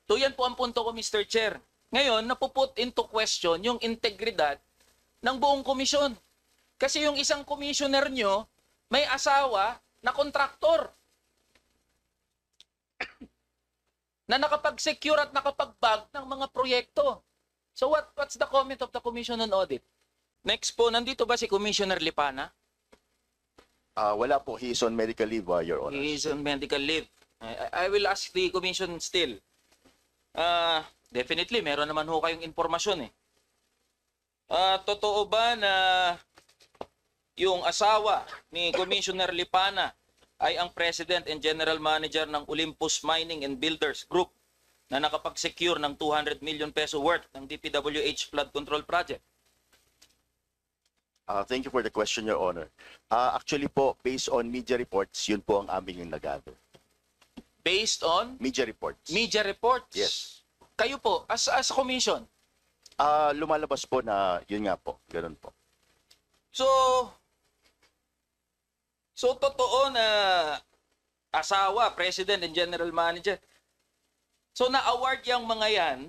So yan po ang punto ko, Mr. Chair. Ngayon, napuput into question yung integridad ng buong komisyon. Kasi yung isang commissioner nyo, may asawa na kontraktor na nakapag-secure at nakapag-bag ng mga proyekto. So what's the comment of the Commission on Audit? Next po, nandito ba si Commissioner Lipana? Wala po. He is on medical leave, Your Honor. He is on medical leave. I will ask the Commission still. Definitely, meron naman ho kayong impormasyon eh. Totoo ba na yung asawa ni Commissioner Lipana ay ang President and General Manager ng Olympus Mining and Builders Group na nakapag-secure ng 200 million peso worth ng DPWH flood control project? Thank you for the question, Your Honor. Actually po, based on media reports, yun po ang aming yung nag-gather. Based on Media reports. media reports? Yes. Kayo po, as commission? Lumalabas po na yun nga po. Ganun po. So totoo na asawa, President and General Manager. So na-award yung mga yan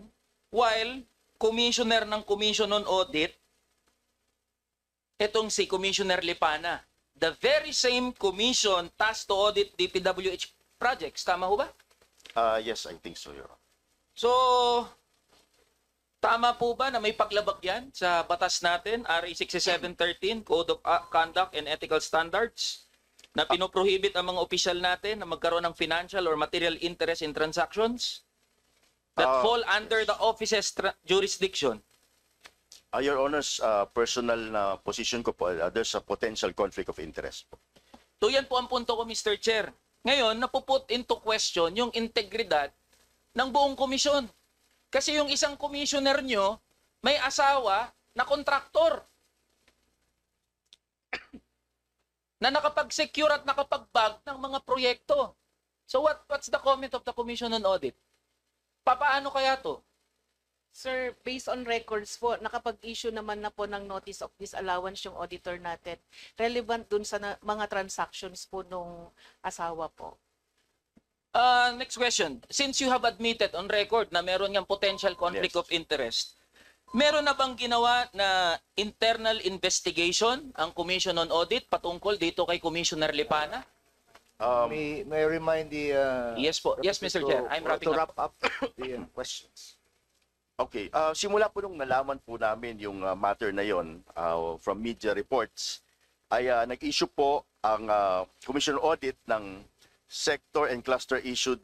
while Commissioner ng Commission on Audit, etong si Commissioner Lipana. The very same commission tasked to audit DPWH projects. Tama ho ba? Yes, I think so, Your Honor. So, tama po ba na may paglabag yan sa batas natin, RA 6713, Code of Conduct and Ethical Standards, na pinoprohibit ang mga opisyal natin na magkaroon ng financial or material interest in transactions that fall under the office's jurisdiction? Your Honor's personal na position ko po, there's a potential conflict of interest po. So yan po ang punto ko, Mr. Chair. Ngayon, napuput into question yung integridad ng buong komisyon. Kasi yung isang commissioner nyo, may asawa na kontraktor na nakapag-secure at nakapag-bag ng mga proyekto. So what's the comment of the Commission on Audit? Papaano kaya to? Sir, based on records po, nakapag-issue naman na po ng notice of disallowance yung auditor natin. Relevant dun sa mga transactions po nung asawa po. Next question. Since you have admitted on record na meron ngang potential conflict Yes. of interest, meron na bang ginawa na internal investigation ang Commission on Audit patungkol dito kay Commissioner Lipana? May I remind the Yes po. Yes, Mr. Chair. I'm wrapping to up. wrap up the questions. Okay, simula po nung nalaman po namin yung matter na yon from media reports, ay nag-issue po ang Commission on Audit ng sector and cluster issued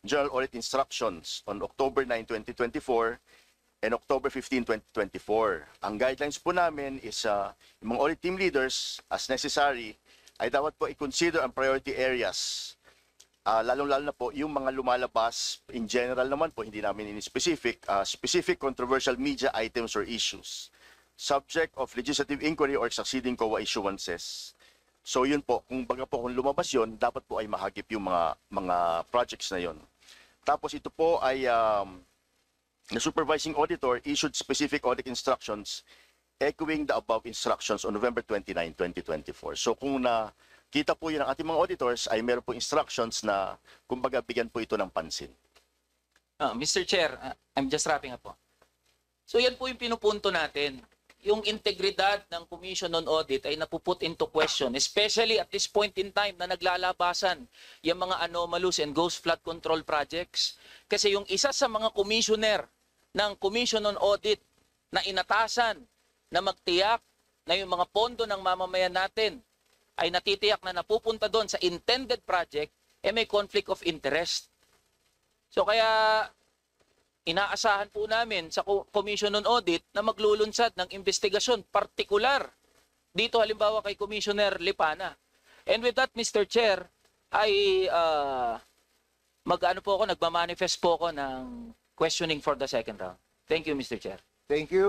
General Audit Instructions on October 9, 2024 and October 15, 2024. Ang guidelines po namin is yung mga audit team leaders, as necessary, ay dapat po i-consider ang priority areas. Lalong-lalo na po yung mga lumalabas, in general naman po, hindi namin in-specific, specific controversial media items or issues, subject of legislative inquiry or succeeding COA issuances. So yun po, kung lumabas yun, dapat po ay mahagip yung mga projects na yun. Tapos ito po ay the supervising auditor issued specific audit instructions echoing the above instructions on November 29, 2024. So kung nakita po yun ng ating mga auditors, ay meron po instructions na kumbaga bigyan po ito ng pansin. Mr. Chair, I'm just wrapping up po. So yan po yung pinupunto natin. Yung integridad ng Commission on Audit ay napuput into question, especially at this point in time na naglalabasan yung mga anomalous and ghost flood control projects. Kasi yung isa sa mga commissioner ng Commission on Audit na inatasan na magtiyak na yung mga pondo ng mamamayan natin ay natitiyak na napupunta doon sa intended project, may conflict of interest. So kaya inaasahan po namin sa Commission on Audit na maglulunsad ng investigasyon, partikular dito halimbawa kay Commissioner Lipana. And with that, Mr. Chair, ay nagmamanifest po ako ng questioning for the second round. Thank you, Mr. Chair. Thank you.